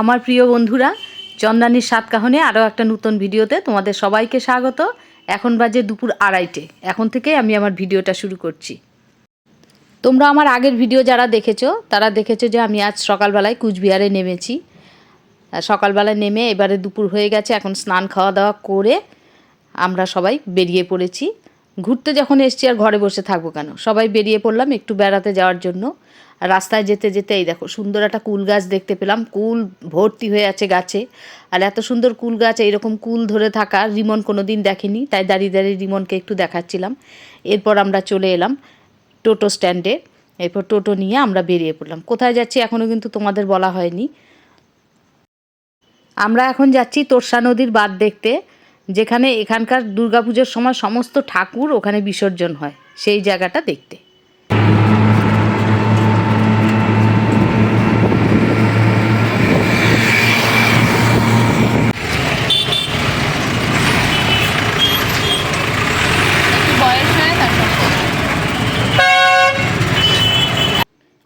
আমার প্রিয় বন্ধুরা, চন্দানীর সাতকাহনে আরও একটা নতুন ভিডিওতে তোমাদের সবাইকে স্বাগত। এখন বাজে দুপুর 2:30। এখন থেকেই আমি আমার ভিডিওটা শুরু করছি। তোমরা আমার আগের ভিডিও যারা দেখেছো তারা দেখেছো যে আমি আজ সকালবেলায় কুচবিহারে নেমেছি। সকালবেলায় নেমে এবারে দুপুর হয়ে গেছে, এখন স্নান খাওয়া দাওয়া করে আমরা সবাই বেরিয়ে পড়েছি। ঘুরতে যখন এসছি আর ঘরে বসে থাকবো কেন, সবাই বেরিয়ে পড়লাম একটু বেড়াতে যাওয়ার জন্য। রাস্তায় যেতে যেতে এই দেখো সুন্দর একটা কুল গাছ দেখতে পেলাম। কুল ভর্তি হয়ে আছে গাছে, আর এত সুন্দর কুল গাছ, এইরকম কুল ধরে থাকা রিমন কোনো দিন দেখেনি, তাই দাঁড়িয়ে দাঁড়িয়ে রিমনকে একটু দেখাচ্ছিলাম। এরপর আমরা চলে এলাম টোটো স্ট্যান্ডে। এরপর টোটো নিয়ে আমরা বেরিয়ে পড়লাম। কোথায় যাচ্ছি এখনও কিন্তু তোমাদের বলা হয়নি। আমরা এখন যাচ্ছি তোর্ষা নদীর বাঁধ দেখতে, যেখানে এখানকার দুর্গাপুজোর সময় সমস্ত ঠাকুর ওখানে বিসর্জন হয়, সেই জায়গাটা দেখতে।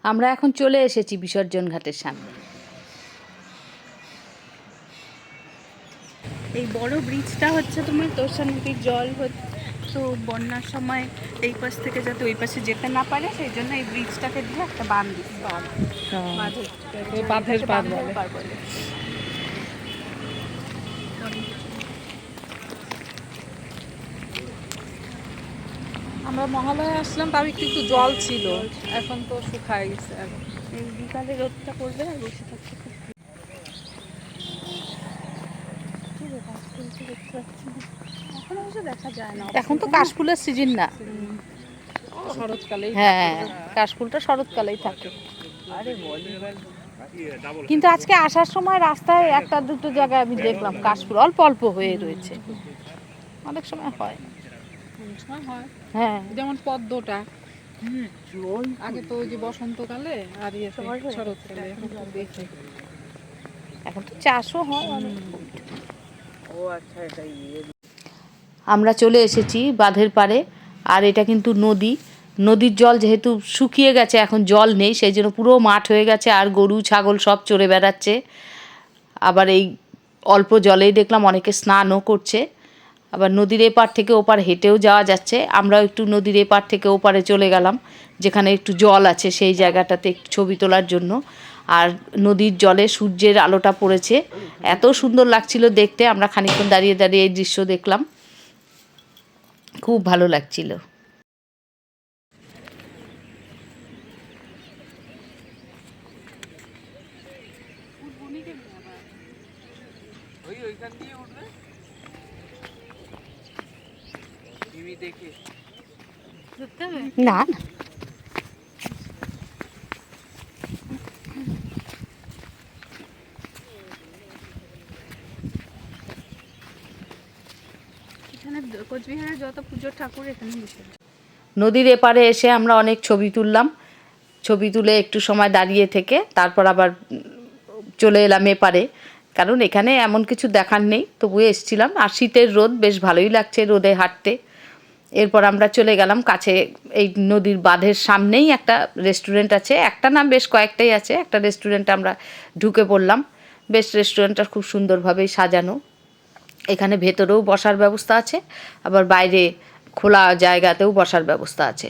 আমরা এখন চলে এসেছি বিসর্জন ঘাটের সামনে। এই বড় ব্রিজটা হচ্ছে তোমার তোর্ষা নদীর জল তো বন্যার সময় এই পাশ থেকে যাতে ওই পাশে যেতে না পারে, সেই জন্য এই ব্রিজটাকে দিয়ে একটা বাঁধ দিচ্ছে। বাঁধের পার বলে। আমরা মহালয়ে আসলাম, তাও একটু জল ছিল, এখন তো শুকায় গেছে। এই বিকালে রোদটা পড়বে আর বসে থাকতে এখন অবশ্য দেখা যায় না, এখন তো কাশফুলের সিজন না, শরৎকালেই। হ্যাঁ, কাশফুলটা শরৎকালেই থাকে। কিন্তু আজকে আসার সময় রাস্তায় একটা দুটো জায়গায় আমি দেখলাম কাশফুল অল্প অল্প হয়ে রয়েছে, অনেক সময় হয়। হ্যাঁ, যেমন পদ্মটা আগে তো ওই যে বসন্তকালে আর শরৎকালে, এখন তো দেখি এখন তো চাষও হয় অনেক। আমরা চলে এসেছি বাঁধের পাড়ে, আর এটা কিন্তু নদী। নদীর জল যেহেতু শুকিয়ে গেছে, এখন জল নেই, সেই জন্য পুরো মাঠ হয়ে গেছে, আর গরু ছাগল সব চড়ে বেড়াচ্ছে। আবার এই অল্প জলেই দেখলাম অনেকে স্নানও করছে। আবার নদীর এপার থেকে ওপার হেঁটেও যাওয়া যাচ্ছে। আমরাও একটু নদীর এপার থেকে ওপারে চলে গেলাম, যেখানে একটু জল আছে সেই জায়গাটাতে একটু ছবি তোলার জন্য। আর নদীর জলে সূর্যের আলোটা পড়েছে, এত সুন্দর লাগছিল দেখতে। আমরা খানিকক্ষণ দাঁড়িয়ে দাঁড়িয়ে এই দৃশ্য দেখলাম, খুব ভালো লাগছিল। না না, এখানে কোচবিহারের যত পুজোর ঠাকুর এখানে বিসর্জন। নদীর এপারে এসে আমরা অনেক ছবি তুললাম। ছবি তুলে একটু সময় দাঁড়িয়ে থেকে তারপর আবার চলে এলাম এপারে, কারণ এখানে এমন কিছু দেখার নেই, তবুও এসেছিলাম। আর শীতের রোদ, বেশ ভালোই লাগছে রোদে হাঁটতে। এরপর আমরা চলে গেলাম কাছে, এই নদীর বাঁধের সামনেই একটা রেস্টুরেন্ট আছে, একটা না বেশ কয়েকটাই আছে। একটা রেস্টুরেন্টে আমরা ঢুকে পড়লাম। বেশ রেস্টুরেন্টটা খুব সুন্দরভাবেই সাজানো। এখানে ভেতরেও বসার ব্যবস্থা আছে, আবার বাইরে খোলা জায়গাতেও বসার ব্যবস্থা আছে।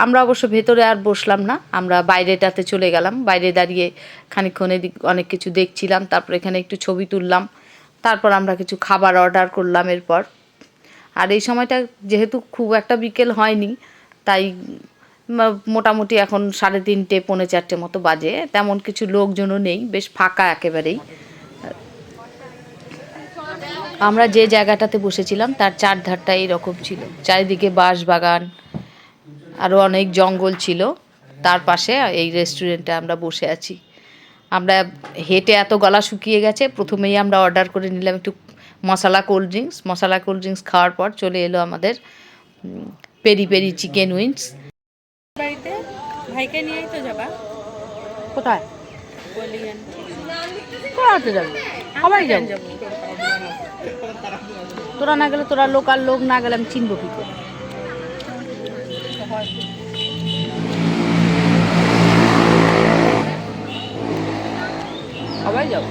আমরা অবশ্য ভেতরে আর বসলাম না, আমরা বাইরেটাতে চলে গেলাম। বাইরে দাঁড়িয়ে খানিকক্ষণ এদিক অনেক কিছু দেখছিলাম, তারপর এখানে একটু ছবি তুললাম। তারপর আমরা কিছু খাবার অর্ডার করলাম এরপর। আর এই সময়টা যেহেতু খুব একটা বিকেল হয়নি, তাই মোটামুটি এখন 3:30 পৌনে 4টে মতো বাজে, তেমন কিছু লোকজনও নেই, বেশ ফাঁকা একেবারেই। আমরা যে জায়গাটাতে বসেছিলাম তার চারধারটা এইরকম ছিল, চারিদিকে বাঁশ বাগান, আরও অনেক জঙ্গল ছিল। তার পাশে এই রেস্টুরেন্টে আমরা বসে আছি। আমরা হেঁটে এত গলা শুকিয়ে গেছে, প্রথমেই আমরা অর্ডার করে নিলাম একটু মশলা কোল্ড ড্রিঙ্কস। মশলা কোল্ড ড্রিঙ্কস খাওয়ার পর চলে এলো আমাদের পেরি পেরি চিকেন উইংস। বাড়িতে ভাইকে নিয়েই তো যাবা? কোথায়? বলিয়ান। কোথাতে যাবো? সবাই যাবো। তোরা না গেলে, তোরা লোকাল লোক না গেলে আমি চিনবো কী করে? সবাই যাবো।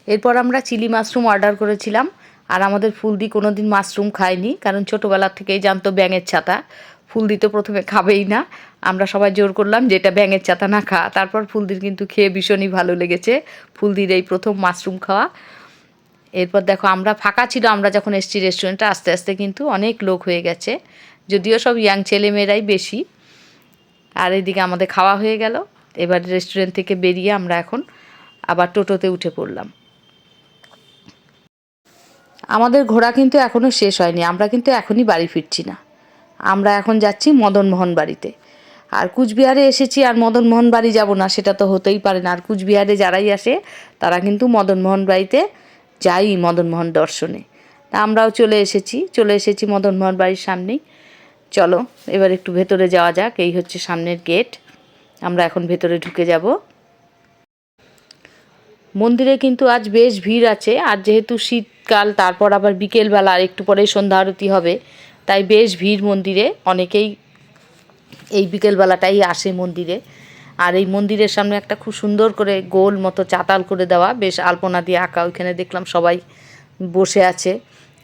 এরপর আমরা চিলি মাশরুম অর্ডার করেছিলাম। আর আমাদের ফুলদি কোনো দিন মাশরুম খায়নি, কারণ ছোটোবেলার থেকেই জানতো ব্যাঙের ছাতা। ফুলদি তো প্রথমে খাবেই না, আমরা সবাই জোর করলাম যে এটা ব্যাঙের ছাতা না খা। তারপর ফুলদির কিন্তু খেয়ে ভীষণই ভালো লেগেছে, ফুলদির এই প্রথম মাশরুম খাওয়া। এরপর দেখো আমরা ফাঁকা ছিল, আমরা যখন এসেছি রেস্টুরেন্টে, আস্তে আস্তে কিন্তু অনেক লোক হয়ে গেছে, যদিও সব ইয়াং ছেলেমেয়েরাই বেশি। আর এদিকে আমাদের খাওয়া হয়ে গেল। এবার রেস্টুরেন্ট থেকে বেরিয়ে আমরা এখন আবার টোটোতে উঠে পড়লাম। আমাদের ঘোরা কিন্তু এখনও শেষ হয়নি, আমরা কিন্তু এখনই বাড়ি ফিরছি না, আমরা এখন যাচ্ছি মদনমোহন বাড়িতে। আর কুচবিহারে এসেছি আর মদনমোহন বাড়ি যাব না, সেটা তো হতেই পারে না। আর কুচবিহারে যারাই আসে তারা কিন্তু মদনমোহন বাড়িতে যাই, মদনমোহন দর্শনে। তা আমরাও চলে এসেছি মদনমোহন বাড়ির সামনেই। চলো এবার একটু ভেতরে যাওয়া যাক, এই হচ্ছে সামনের গেট, আমরা এখন ভেতরে ঢুকে যাব। মন্দিরে কিন্তু আজ বেশ ভিড় আছে, আর যেহেতু শীতকাল, তারপর আবার বিকেলবেলা আর একটু পরেই সন্ধ্যা আরতি হবে, তাই বেশ ভিড় মন্দিরে। অনেকেই এই বিকেলবেলাটাই আসে মন্দিরে। আর এই মন্দিরের সামনে একটা খুব সুন্দর করে গোল মতো চাতাল করে দেওয়া, বেশ আলপনা দিয়ে আঁকা, ওইখানে দেখলাম সবাই বসে আছে।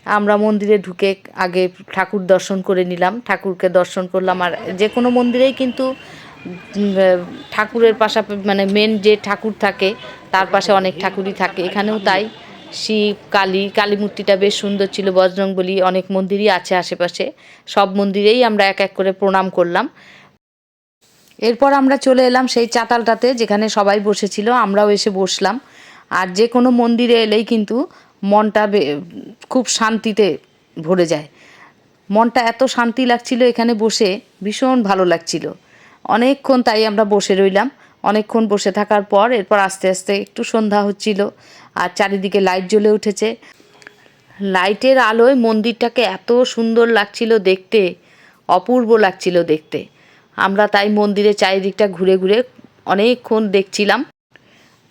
আমরা মন্দিরে ঢুকে আগে ঠাকুর দর্শন করে নিলাম, ঠাকুরকে দর্শন করলাম। আর যে কোনো মন্দিরেই কিন্তু ঠাকুরের পাশাপাশি মানে মেন যে ঠাকুর থাকে তার পাশে অনেক ঠাকুরই থাকে, এখানেও তাই। শিব, কালী মূর্তিটা বেশ সুন্দর ছিল, বজরংবলী, অনেক মন্দিরই আছে আশেপাশে, সব মন্দিরেই আমরা এক এক করে প্রণাম করলাম। এরপর আমরা চলে এলাম সেই চাতালটাতে যেখানে সবাই বসেছিল, আমরাও এসে বসলাম। আর যে কোনো মন্দিরে এলেই কিন্তু মনটা খুব শান্তিতে ভরে যায়। মনটা এত শান্তি লাগছিল এখানে বসে, ভীষণ ভালো লাগছিল। অনেকক্ষণ তাই আমরা বসে রইলাম। অনেকক্ষণ বসে থাকার পর এরপর আস্তে আস্তে একটু সন্ধ্যা হচ্ছিল, আর চারিদিকে লাইট জ্বলে উঠেছে। লাইটের আলোয় মন্দিরটাকে এত সুন্দর লাগছিল দেখতে, অপূর্ব লাগছিল দেখতে। আমরা তাই মন্দিরের চারিদিকটা ঘুরে ঘুরে অনেকক্ষণ দেখছিলাম।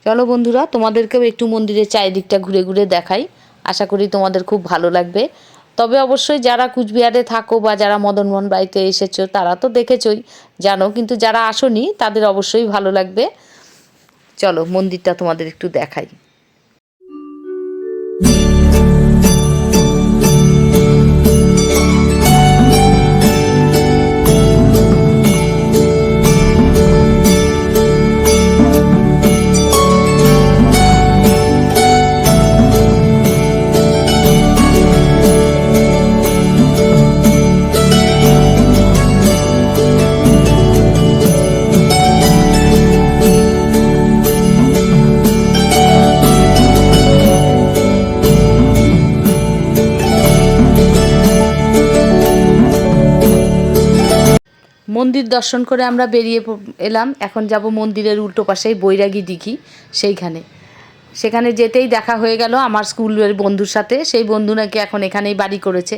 চলো বন্ধুরা, তোমাদেরকেও একটু মন্দিরের চারিদিকটা ঘুরে ঘুরে দেখাই, আশা করি তোমাদের খুব ভালো লাগবে। তবে অবশ্যই যারা কুচবিহারে থাকো বা যারা মদনমোহন বাড়িতে এসেছো তারা তো দেখেছোই, জানো, কিন্তু যারা আসোনি তাদের অবশ্যই ভালো লাগবে। চলো মন্দিরটা তোমাদের একটু দেখাই। মন্দির দর্শন করে আমরা বেরিয়ে এলাম। এখন যাব মন্দিরের উল্টো পাশেই বৈরাগী দিঘি, সেখানে যেতেই দেখা হয়ে গেল আমার স্কুলের বন্ধুর সাথে। সেই বন্ধু নাকি এখন এখানেই বাড়ি করেছে।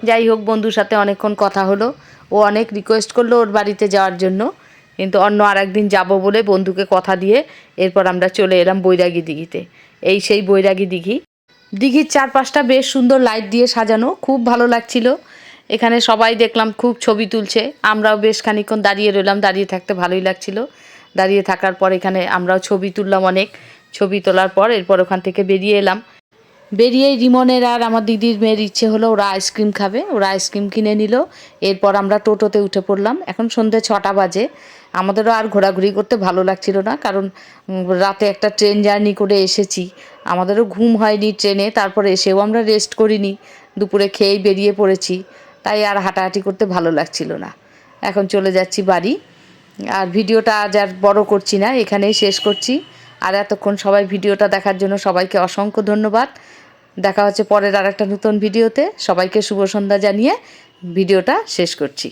যাই হোক, বন্ধুর সাথে অনেকক্ষণ কথা হলো, ও অনেক রিকোয়েস্ট করলো ওর বাড়িতে যাওয়ার জন্য, কিন্তু অন্য আর একদিন যাবো বলে বন্ধুকে কথা দিয়ে এরপর আমরা চলে এলাম বৈরাগী দিঘিতে। এই সেই বৈরাগী দিঘির চারপাশটা বেশ সুন্দর লাইট দিয়ে সাজানো, খুব ভালো লাগছিল। এখানে সবাই দেখলাম খুব ছবি তুলছে, আমরাও বেশ খানিকক্ষণ দাঁড়িয়ে রইলাম, দাঁড়িয়ে থাকতে ভালোই লাগছিল। দাঁড়িয়ে থাকার পর এখানে আমরাও ছবি তুললাম, অনেক ছবি তোলার পর এরপর ওখান থেকে বেরিয়ে এলাম। বেরিয়েই রিমনের আর আমার দিদির মেয়ের ইচ্ছে হলো ওরা আইসক্রিম খাবে, ওরা আইসক্রিম কিনে নিল। এরপর আমরা টোটোতে উঠে পড়লাম। এখন সন্ধ্যে 6টা বাজে। আমাদেরও আর ঘোরাঘুরি করতে ভালো লাগছিল না, কারণ রাতে একটা ট্রেন জার্নি করে এসেছি, আমাদেরও ঘুম হয়নি ট্রেনে, তারপরে এসেও আমরা রেস্ট করিনি, দুপুরে খেয়েই বেরিয়ে পড়েছি, তাই আর হাঁটাহাঁটি করতে ভালো লাগছিল না। এখন চলে যাচ্ছি বাড়ি। আর ভিডিওটা আজ আর বড় করছি না, এখানেই শেষ করছি। আর এতক্ষণ সবাই ভিডিওটা দেখার জন্য সবাইকে অসংখ্য ধন্যবাদ। দেখা হচ্ছে পরের আর একটা নতুন ভিডিওতে। সবাইকে শুভ সন্ধ্যা জানিয়ে ভিডিওটা শেষ করছি।